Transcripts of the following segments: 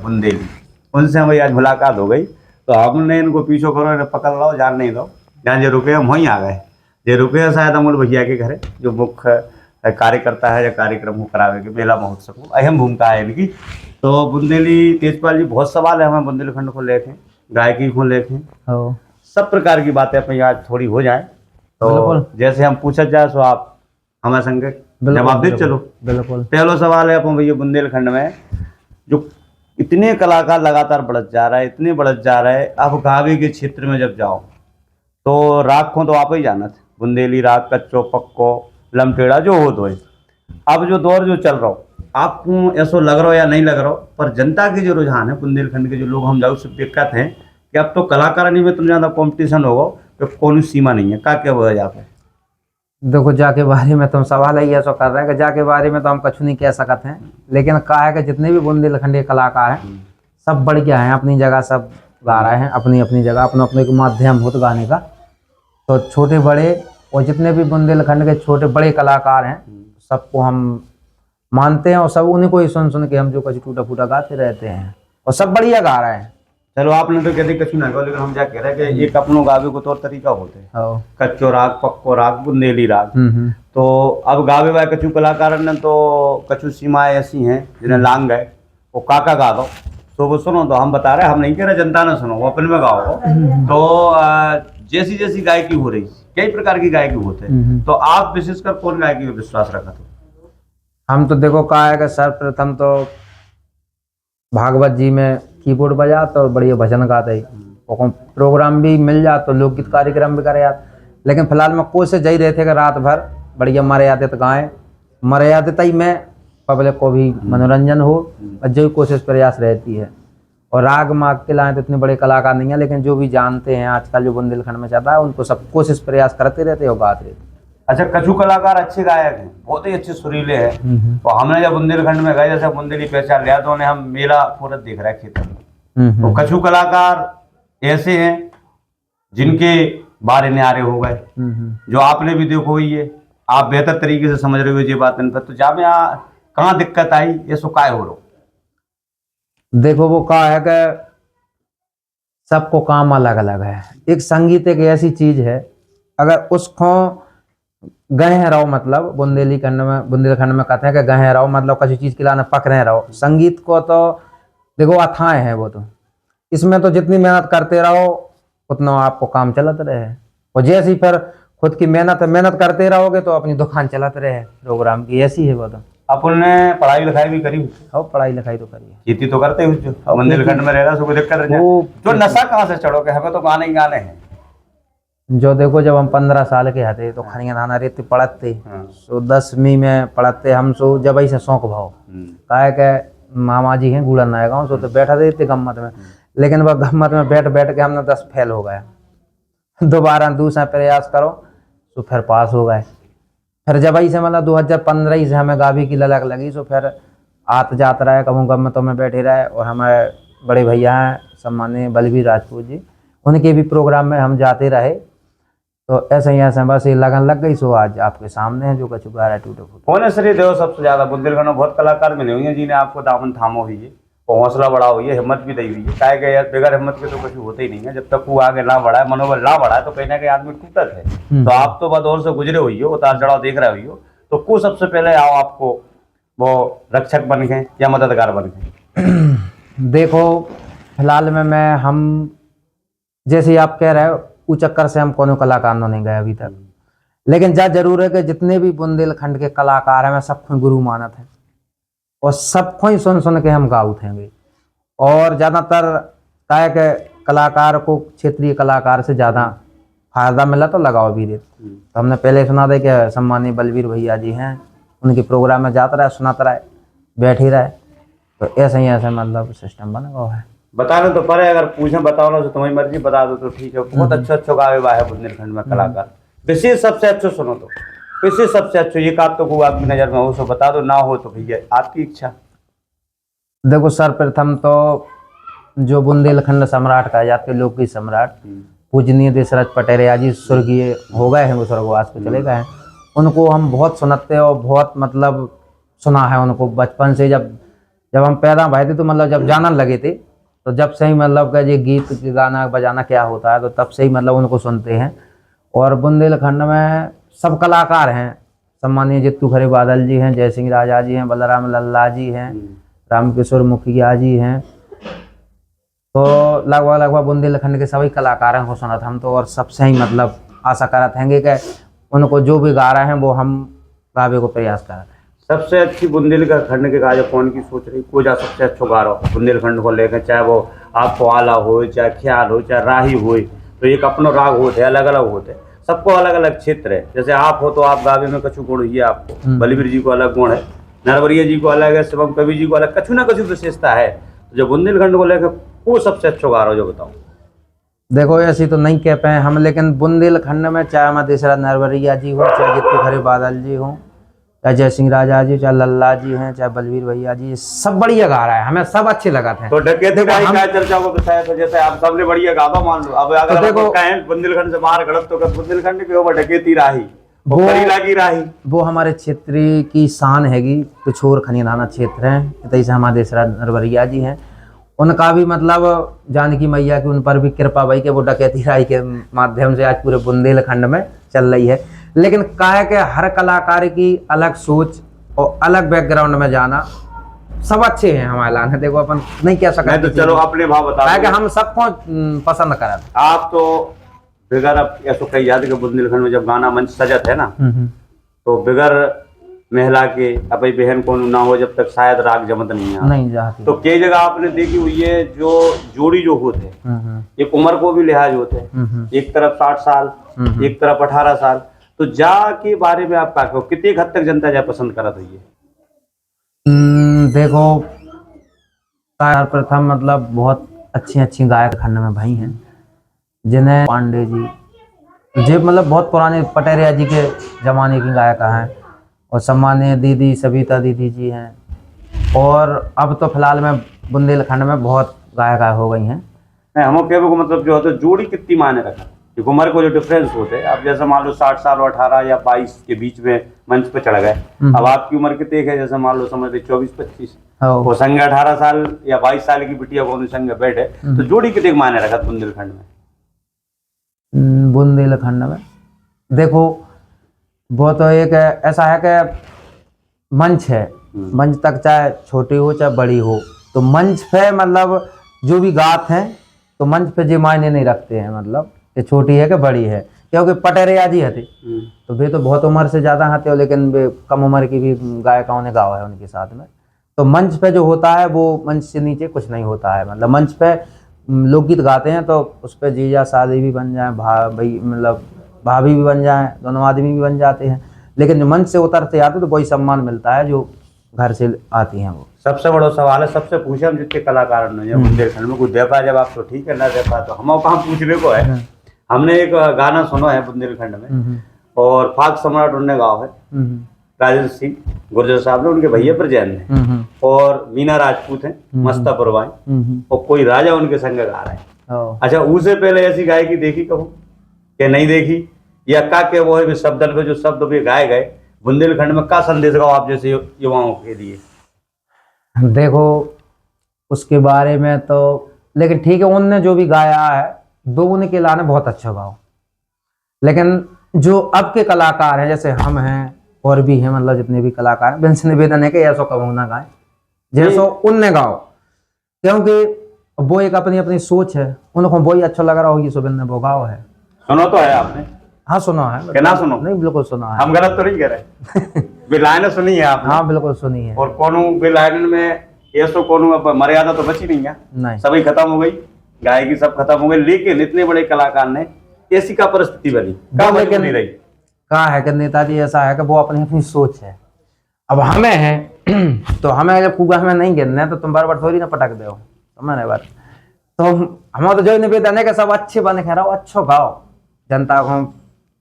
बुंदेली, उनसे हमारी आज मुलाकात हो गई। तो हमने इनको पीछे करो, इन्हें पकड़ लो, जान नहीं दो, जहाँ जो रुके हम वहीं आ गए। ये रुके हैं शायद अमोल भैया के घर, जो मुख्य कार्यकर्ता है या कार्यक्रम को करावे के मेला महोत्सव को, अहम भूमिका है इनकी। तो बुंदेली तेजपाल जी, बहुत सवाल है हमें बुंदेलखंड को लेके, गायकी को लेके, सब प्रकार की बातें अपनी आज थोड़ी हो जाए। तो जैसे हम पूछा जाए सो आप हमारे संग जवाब दे चलो। बिल्कुल। पहला सवाल है अपन भैया, बुंदेलखंड में जो इतने कलाकार लगातार बढ़त जा रहा है, इतने बढ़त जा रहा है, अब गावे के क्षेत्र में जब जाओ तो राग को तो आप ही जानत, बुंदेली राग, कच्चो पक्को लमटेड़ा जो हो तो है। अब जो दौर जो चल रहा हो, आपको ऐसा लग रहा हो या नहीं लग रहा हो, पर जनता के जो रुझान है, बुंदेलखंड के जो लोग हम जाओ से दिक्कत है कि अब तो कलाकार में तुम ज़्यादा कॉम्पिटिशन होगा, तो कोई सीमा नहीं है, क्या वजह यहाँ पे? देखो, जाके बारे में तुम सवाल है ये सो कर रहे हैं कि जाके बारे में तो हम कुछ नहीं कह सकते हैं, लेकिन कहा है कि जितने भी बुंदेलखंडी कलाकार हैं सब बढ़िया हैं, अपनी जगह सब गा रहे हैं, अपनी अपनी जगह, अपना अपने एक माध्यम हो तो गाने का। तो छोटे बड़े और जितने भी बुंदेलखंड के छोटे बड़े कलाकार हैं सबको हम मानते हैं, और सब उन्हीं को ही सुन सुन के हम जो कुछ टूटा फूटा गाते रहते हैं, और सब बढ़िया गा रहे हैं। चलो आपने तो कहते कछु ना कहो, लेकिन हम क्या कह रहे हैं कि एक अपनों गावे को तौर तरीका होते हैं, कच्चो राग, पक्को राग, बुंदेली राग। तो अब गावे वाले कछु कलाकार ने तो कछु सीमाएं ऐसी हैं जिन्हें लांग गए, वो काका गा दो तो वो सुनो, तो हम बता रहे हैं, हम नहीं कह रहे जनता ने सुनो, वो अपने में गाओ। तो जैसी जैसी गायकी हो रही, कई प्रकार की गायकी होते हैं, तो आप विशेषकर कौन गायकी में विश्वास रखा? तो हम तो देखो कहा है कि सर्वप्रथम तो भागवत जी में कीबोर्ड बजाते और बढ़िया भजन गाते ही, और प्रोग्राम भी मिल जाते तो लोकगीत कार्यक्रम भी करे जाते। लेकिन फिलहाल में कोशिश यही रहते कि रात भर बढ़िया मर्यादित गाएं, मर्यादित ही में पब्लिक को भी मनोरंजन हो, जो कोशिश प्रयास रहती है। और राग माग के लाए तो इतने बड़े कलाकार नहीं है, लेकिन जो भी जानते हैं आजकल जो बुंदेलखंड में चलता है उनको सब कोशिश प्रयास करते रहते और गाते रहते। अच्छा, कछु कलाकार अच्छे गायक हैं, बहुत ही अच्छे सुरीले हैं, तो हमने जब बुंदेलखंड में गए, जैसे बुंदेली पहचान लिया, तो उन्हें हम मेला फोरत देख रहे हैं खेतों में। तो कछु कलाकार ऐसे हैं जिनके बारे न्यारे हो गए, जो आपने भी देखो ही है, आप बेहतर तरीके से समझ रहे हो ये बात। तो जब यहाँ कहाँ दिक्कत आई, ये सो काय हो रहा? देखो, वो कहा है कि सबको काम अलग अलग है। एक संगीत एक ऐसी चीज है, अगर उसको गहे रहो, मतलब बुंदेलखंड में कहते हैं कि गहे रहो, मतलब किसी चीज के लाने पकड़े रहो। संगीत को तो देखो अथाएं है वो, तो इसमें तो जितनी मेहनत करते रहो उतना आपको काम चलते रहे, और जैसे ही फिर खुद की मेहनत करते रहोगे तो अपनी दुकान चलाते रहे प्रोग्राम की, ऐसी है वो। तो आपने पढ़ाई लिखाई भी करी? हो, पढ़ाई लिखाई तो करी है, खेती तो करते हो, जो बुंदेलखंड में रह रहा, कोई दिक्कत नहीं। तो नशा कहाँ से चढ़ोगे? हमें तो गाने ही गाने हैं। जो देखो, जब हम 15 साल के हते तो खनिया नाना रेत पढ़ते, सो 10वीं में पढ़ते हम, सो जब ऐसे शौक भाव काहे के मामा जी हैं गुड़ा नाय गाँव, सो तो बैठा देते गम्मत में, लेकिन वह गम्मत में बैठ बैठ के हमने 10 फेल हो गया। दोबारा दूसरा प्रयास करो तो फिर पास हो गए। फिर जब ऐसे मतलब 2015 से हमें गाभी की ललक लगी, सो फिर आत जात रहे, कहूँ गम्मतों में बैठे रहे। और हमारे बड़े भैया हैं सम्माननीय बलबीर राजपूत जी, उनके भी प्रोग्राम में हम जाते रहे। तो ऐसे ही ऐसे बस ये लगन लग गई, सो आज आपके सामने है जो कछु गा रहा है टूटे फूटे। कौन है श्री देव सबसे ज्यादा? बुंदेलखंड में बहुत कलाकार मिले हुए हैं जिन्हें आपको दामन थामो हुई है, हौसला बढ़ा हुई है, हिम्मत भी दी हुई है। काहे के यार बगैर हिम्मत के तो कुछ होते ही नहीं है, जब तक वो आगे ना बढ़ा है, मनोबल ना बढ़ा है, तो कहीं ना कहीं आदमी टूटत है। तो आप तो बदौर से गुजरे हुई हो, उतार चढ़ाव देख रहे हुई हो, तो को सबसे पहले आओ आपको वो रक्षक बन गए या मददगार बन गए? देखो, फिलहाल में हम जैसे आप कह रहे हो, उस चक्कर से हम कोनो कलाकार नहीं गए अभी तक, लेकिन जा जरूर है कि जितने भी बुंदेलखंड के कलाकार हैं मैं सबको गुरु मानत है, और सबको ही सुन सुन के हम गा उठेंगे। और ज़्यादातर काय के कलाकार को क्षेत्रीय कलाकार से ज़्यादा फायदा मिला तो लगाओ भी देते। तो हमने पहले सुना दे कि सम्मानीय बलबीर भैया जी हैं, उनके प्रोग्राम में जाता रहे, सुनाता रहे, बैठ ही रहे। तो ऐसे ही ऐसे मतलब सिस्टम बना हुआ है। बताना तो पड़े, अगर पूछे बताओ ना तो तुम्हारी मर्जी, बता दो तो ठीक है। बहुत अच्छा गावे हुआ है बुंदेलखंड में कलाकार। विशेष सबसे अच्छो सुनो तो, विशेष सबसे अच्छो ये आप तो आपकी नजर में हो सो बता दो, ना हो तो भैया आपकी इच्छा। देखो, सर्वप्रथम तो जो बुंदेलखंड सम्राट कहा जाते, लोकगीत सम्राट पूजनीय देशराज पटेरिया जी स्वर्गीय हो गए हैं, वो स्वर्गवास पे चले गए हैं। उनको हम बहुत सुनते और बहुत मतलब सुना है उनको बचपन से। जब जब हम पैदा भए थे तो मतलब जब जानन लगे थे तो जब से ही मतलब का ये गीत गाना बजाना क्या होता है तो तब से ही मतलब उनको सुनते हैं। और बुंदेलखंड में सब कलाकार हैं, सम्मानीय जित्तू खरे बादल जी हैं, जय सिंह राजा जी हैं, बलराम लल्ला जी हैं, रामकिशोर मुखिया जी हैं। तो लगभग बुंदेलखंड के सभी कलाकारों को सुना था हम तो, और सबसे ही मतलब आशा करत हैंगे कि उनको जो भी गा रहे हैं वो हम गावे को प्रयास कर रहे हैं। सबसे अच्छी बुंदेलखंड के गायक कौन की सोच रही, को जा सबसे अच्छा गा रहा हो बुंदेलखंड को लेकर, चाहे वो आपको आला हो, चाहे ख्याल हो, चाहे राही हो, तो एक अपना राग होते हैं, अलग अलग होते हैं, सबको अलग अलग क्षेत्र है। जैसे आप हो तो आप गावे में कछु गुण ही है आपको, बलबीर जी को अलग गुण है, नरवरिया जी को अलग है, शिवम कवि जी को अलग, कछु ना कछु विशेषता है। तो जो बुंदेलखंड को लेकर वो सबसे अच्छा गा रहा हो जो बताओ। देखो ऐसी तो नहीं कह पाए हम, लेकिन बुंदेलखंड में चाहे मदेसरा नरवरिया जी हो, चाहे जित्तू खरे बादल जी हो, चाहे जय सिंह राजा जी, चाहे लल्ला जी हैं, चाहे बलबीर भैया जी, सब बढ़िया गा रहा है, हमें सब अच्छे लगाते हैं। तो डकैती का क्या चर्चा को बताया, तो जैसे आप सबने बढ़िया गावा मान लो, अब अगर देखो कहें बुंदेलखंड से बाहर गलत तो बुंदेलखंड के ऊपर डकैती राही वो लगी राही, वो हमारे क्षेत्र की शान हैगी। पिछोर खनियाना क्षेत्र है, तैसे हमारे देसरा नरवरिया जी हैं, उनका भी मतलब जानकी मैया की उन पर भी कृपा भाई के वो डकैती राही के माध्यम से आज पूरे बुंदेलखंड में चल रही है। लेकिन काहे के हर कलाकार की अलग सोच और अलग बैकग्राउंड में जाना, सब अच्छे हैं हमारे लाने, देखो अपन नहीं कह सकते। तो चलो अपने भाव बता, कि हम सबको पसंद करा। आप तो बिगर अब ऐसा कही याद कि बुंदेलखंड में जब गाना मंच सजत है ना, तो बिगर महिला के अपनी बहन को ना हो जब तक शायद राग जमत नहीं जाती। तो कई जगह आपने देखी हुई है जो जोड़ी जो होते हैं एक उम्र को भी लिहाज होते हैं, एक तरफ 60 साल एक तरफ 18 साल, तो जा के बारे में आप क्या कहो, कितनी हद तक जनता जा पसंद करा तो ये देखो प्रथम मतलब बहुत अच्छी अच्छी गायक खंड में भाई हैं, जिन्हें पांडे जी जो मतलब बहुत पुराने पटेरिया जी के जमाने की गायिका हैं, और सम्मानीय दीदी सविता दीदी जी हैं, और अब तो फिलहाल में बुंदेलखंड में बहुत गायिका हो गई हैं। हम कहने को मतलब जो होता है जोड़ी कितनी मायने रखा, उम्र को जो डिफरेंस होते हैं, अब जैसे मान लो 60 साल और 18 या 22 के बीच में मंच पे चढ़ गए, अब आपकी उम्र कितनी है, जैसे मान लो समझ लो 24-25, वो संग 18 साल या 22 साल की बिटिया को संग बैठे, तो जोड़ी कितने मायने रखा बुंदेलखंड में? बुंदेलखंड में देखो वो तो एक ऐसा है कि मंच है, मंच तक चाहे छोटी हो चाहे बड़ी हो, तो मंच पे मतलब जो भी गात हैं तो मंच पे जो मायने नहीं रखते हैं, मतलब कि छोटी है कि बड़ी है, क्योंकि पटेरिया जी हथे तो वे तो बहुत उम्र से ज़्यादा हते हो, लेकिन वे कम उम्र की भी गायिकाओं ने गावा है उनके साथ में। तो मंच पे जो होता है वो मंच से नीचे कुछ नहीं होता है, मतलब मंच पे लोकगीत गाते हैं तो उस पर जीजा शादी भी बन जाए, भाई मतलब भाभी भी बन जाए, दोनों आदमी भी बन जाते हैं, लेकिन जो मंच से उतरते आते तो वही सम्मान मिलता है जो घर से आती हैं। वो सबसे बड़ा सवाल है, सबसे पूछे हम जितने कलाकार ने बुंदेलखंड में कुछ दे पाए, जब आप तो ठीक है, ना दे पाए तो हम कहाँ पूछने को है। हमने एक गाना सुना है बुंदेलखंड में, और फाग सम्राट उन्होंने गाओ है, राजेंद्र सिंह गुर्जर साहब ने, उनके भैया प्रजैन ने, और मीना राजपूत हैं मस्ता परवाई, और कोई राजा उनके संग गा रहा है। अच्छा, उससे पहले ऐसी गायकी देखी कहूँ कि नहीं देखी, या का के वो है शब्द पे जो शब्द भी गाए गए बुंदेलखंड में, का संदेश गाओ आप जैसे युवाओं के लिए? देखो उसके बारे में तो, लेकिन ठीक है उनने जो भी गाया है दो उनके लाने बहुत अच्छा गाओ, लेकिन जो अब के कलाकार हैं जैसे हम हैं और भी हैं, मतलब जितने भी कलाकार हैं, उनसे निवेदन है कि ऐसा कब ना गाए जैसो उनने गाओ, क्योंकि वो एक अपनी अपनी सोच है, उनको वही अच्छा लग रहा होगी सुबिन ने वो गाओ है। सुनो तो है आपने? हाँ सुना है। क्या ना सुनो? नहीं बिल्कुल सुना है। हम गलत तो नहीं कह रहे? बिलायन सुनी है आपने? हाँ बिल्कुल सुनी है। और कोनो बिलायन में ऐसो कोनो मर्यादा तो बची नहीं है, नहीं सभी खत्म हो गई, गायकी सब खत्म हो गई, लेकिन इतने बड़े कलाकार ने ऐसी का परिस्थिति बनी, क्या मजबूरी रही? कहा है कि नेताजी ऐसा है कि वो अपनी अपनी सोच है, अब हमें है तो हमें जब कुआ हमें नहीं गिरना है तो तुम बार बार थोड़ी ना पटक दो, समझ बात। तो हम तो जो निवेदन है कि सब अच्छे बने खा रहा अच्छो गाओ, जनता को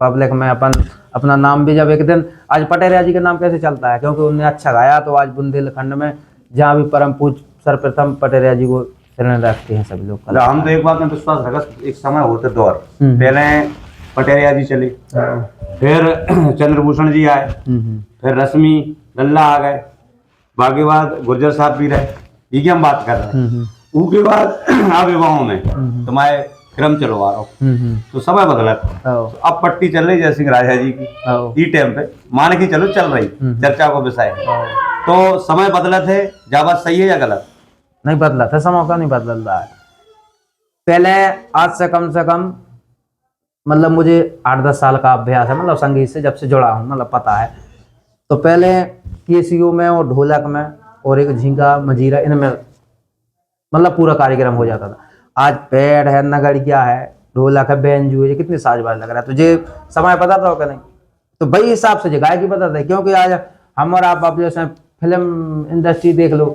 पब्लिक में अपन अपना नाम भी, जब एक दिन आज पटेरिया जी का नाम कैसे चलता है, क्योंकि उन्होंने अच्छा गाया, तो आज बुंदेलखंड में जहाँ भी परम पूज सर्वप्रथम पटेरिया जी को शरण रखते हैं सभी लोग। हम तो एक बात में विश्वास रखा, एक समय होते दौर पहले पटेरिया जी चले, फिर चंद्रभूषण जी आए, फिर रश्मि लल्ला आ गए, बाकी बात गुर्जर साहब भी रहे, ये की हम बात कर रहे हैं। उसके बाद अब विवाहों में तो मैं क्रम चलवा रहा हूँ, तो समय बदला। तो अब पट्टी चल रही जय सिंह राजा जी की, ई टाइम पे मान के चलो चल रही चर्चा को विषय है। तो समय बदला थे, क्या बात सही है या गलत? नहीं बदला था, समय का नहीं बदल रहा है। पहले आज से कम मतलब मुझे 8-10 साल का अभ्यास है, मतलब संगीत से जब से जुड़ा हूँ, मतलब पता है। तो पहले केसियो में और ढोलक में और एक झींगा मजीरा, इनमें मतलब पूरा कार्यक्रम हो जाता था। आज पैड है, नगड़िया है, ढोलक है, बेंजू है, ये कितने साजबाज लग रहा है। तुझे समय पता था क्या? नहीं। तो भाई हिसाब से गायकी पता था, क्योंकि आज हम और आप जैसे फिल्म इंडस्ट्री देख लो,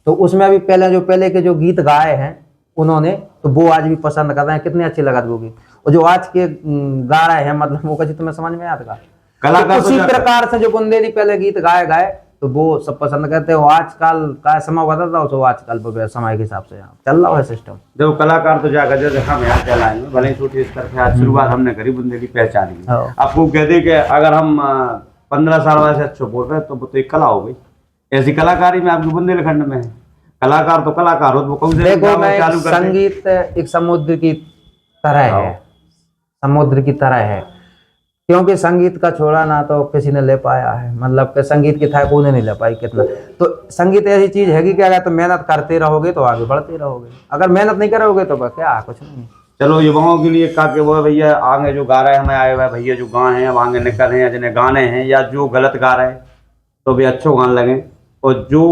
तो उसमें भी पहले के जो गीत गाए हैं उन्होंने, तो वो आज भी पसंद कर रहे हैं, कितने अच्छे लगा वो गीत। और जो आज के गा रहे हैं, मतलब वो कभी तुम्हें समझ में आता कलाकार उसी प्रकार से जो बुंदेली पहले गीत गाए तो वो सब पसंद करते हो। आजकल का समय बदलता हो, तो आजकल पर समय के हिसाब से यहाँ चल रहा है सिस्टम। देखो कलाकार तो जाकर जैसे हम यहाँ चलाएंगे, भले ही छोटी स्तर पे आज शुरुआत हमने करी, बुंदेली पहचानी। आपको कहते कि अगर हम 15 साल बाद से अच्छे बोल रहे हैं तो वो तो एक कला हो गई। ऐसी कलाकारी में आपकी बुंदेलखंड में है, कलाकार तो कलाकार हो, वो कौन से देखो मैं संगीत एक समुद्र की तरह है, समुद्र की तरह है, क्योंकि संगीत का छोड़ा ना तो किसी ने ले पाया है, मतलब कि संगीत की था कोई नहीं ले पाई कितना। तो संगीत ऐसी चीज है कि अगर तुम मेहनत करते रहोगे तो आगे बढ़ते रहोगे, अगर मेहनत नहीं करोगे तो क्या कुछ नहीं। चलो युवाओं के लिए का के वो भैया आगे जो गा रहे हैं, हमें आए हुए भैया जो गा हैं, अब आगे निकल रहे हैं, जिन्हें गाने हैं या जो गलत गा रहे हैं तो भी अच्छे गाने लगे, और जो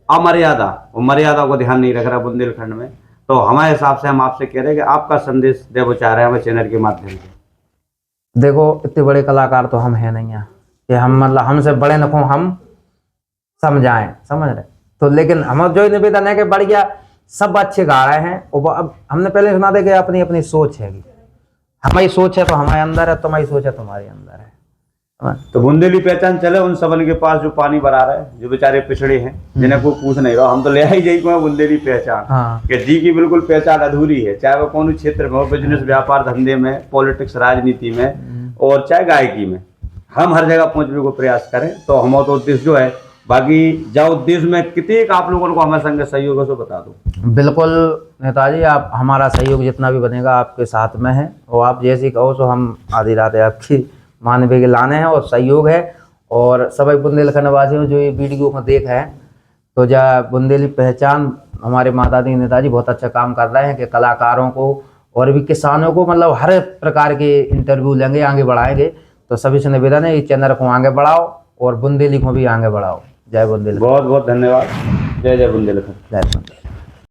अमर्यादा वो मर्यादा को ध्यान नहीं रख रहा बुंदेलखंड में, तो हमारे हिसाब से हम आपसे कह रहे हैं कि आपका संदेश देना चाह रहे हैं हमें चैनल के माध्यम से। देखो इतने बड़े कलाकार तो हम हैं नहीं कि हम मतलब हमसे बड़े नको हम समझाएं, समझ रहे तो, लेकिन हम जो निवेदन है कि बढ़िया सब अच्छे गा रहे हैं। और अब हमने पहले सुना दे कि अपनी अपनी सोच है, हमारी सोच है तो हमारे अंदर है, तुम्हारी सोच है तुम्हारे अंदर है। तो बुंदेली पहचान चले उन सबन के पास जो पानी भरा रहा है, जो बेचारे पिछड़े हैं, जिन्हें कोई पूछ नहीं रहा, हम तो ले आई जाई को बुंदेली पहचान। हाँ। कि जी की बिल्कुल पहचान अधूरी है, चाहे वो कौन क्षेत्र में हो, बिजनेस व्यापार धंधे में, पॉलिटिक्स राजनीति में, और चाहे गायकी में, हम हर जगह पहुंचने को प्रयास करें। तो हमारा तो उद्देश्य जो है, बाकी जाओ उद्देश्य में कितने आप लोगों को हमारे संग सहयोग है सो बता दो। बिल्कुल नेताजी, आप हमारा सहयोग जितना भी बनेगा आपके साथ में है, और आप जैसे कहो तो हम आधी रात आपकी मानवे के लाने हैं और सहयोग है। और सभी बुंदेलखंड वासियों जो ये वीडियो को देखा है, तो जा बुंदेली पहचान हमारे माता दी नेताजी बहुत अच्छा काम कर रहे हैं कि कलाकारों को और भी किसानों को मतलब हर प्रकार के इंटरव्यू लेंगे, आगे बढ़ाएंगे। तो सभी से निवेदन है इस चैनल को आगे बढ़ाओ और बुंदेली को भी आगे बढ़ाओ। जय बुंदेली। बहुत बहुत धन्यवाद। जय जय बुंदेलखंड। जय बुंदेली।